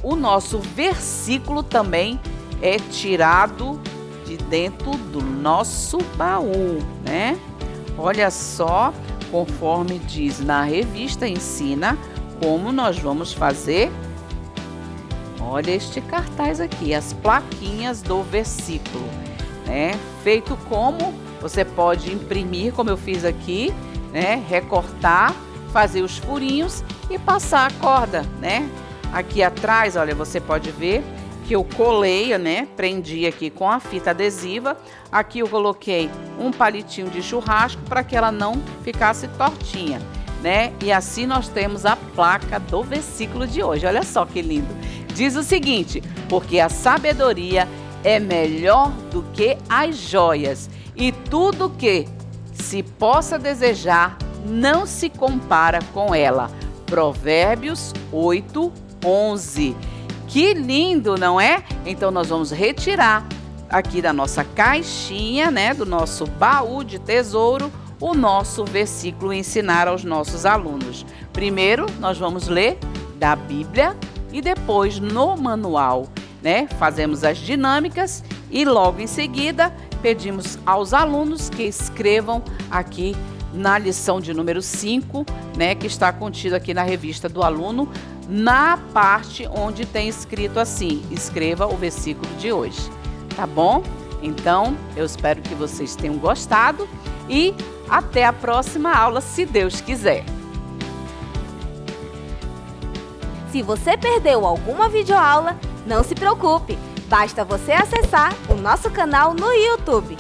o nosso versículo também é tirado de dentro do nosso baú, né? Olha só, conforme diz na revista, ensina como nós vamos fazer. Olha este cartaz aqui, as plaquinhas do versículo, né? Feito como você pode imprimir, como eu fiz aqui, né? Recortar, fazer os furinhos e passar a corda, né? Aqui atrás, olha, você pode ver que eu colei, né? Prendi aqui com a fita adesiva. Aqui eu coloquei um palitinho de churrasco para que ela não ficasse tortinha, né? E assim nós temos a placa do versículo de hoje. Olha só que lindo. Diz o seguinte: porque a sabedoria é melhor do que as joias, e tudo que se possa desejar não se compara com ela. Provérbios 8:11. Que lindo, não é? Então nós vamos retirar aqui da nossa caixinha, né, do nosso baú de tesouro, o nosso versículo e ensinar aos nossos alunos. Primeiro, nós vamos ler da Bíblia e depois no manual, né? Fazemos as dinâmicas e logo em seguida pedimos aos alunos que escrevam aqui na lição de número 5, né, que está contido aqui na revista do aluno, na parte onde tem escrito assim: escreva o versículo de hoje, tá bom? Então, eu espero que vocês tenham gostado e até a próxima aula, se Deus quiser. Se você perdeu alguma videoaula, Não se preocupe, basta você acessar o nosso canal no YouTube.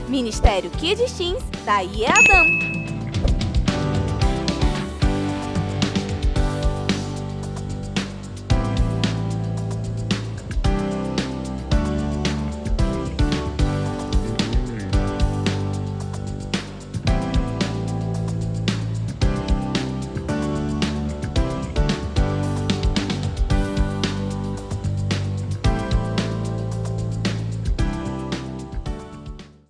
Ministério Kids Teens da IEADAM.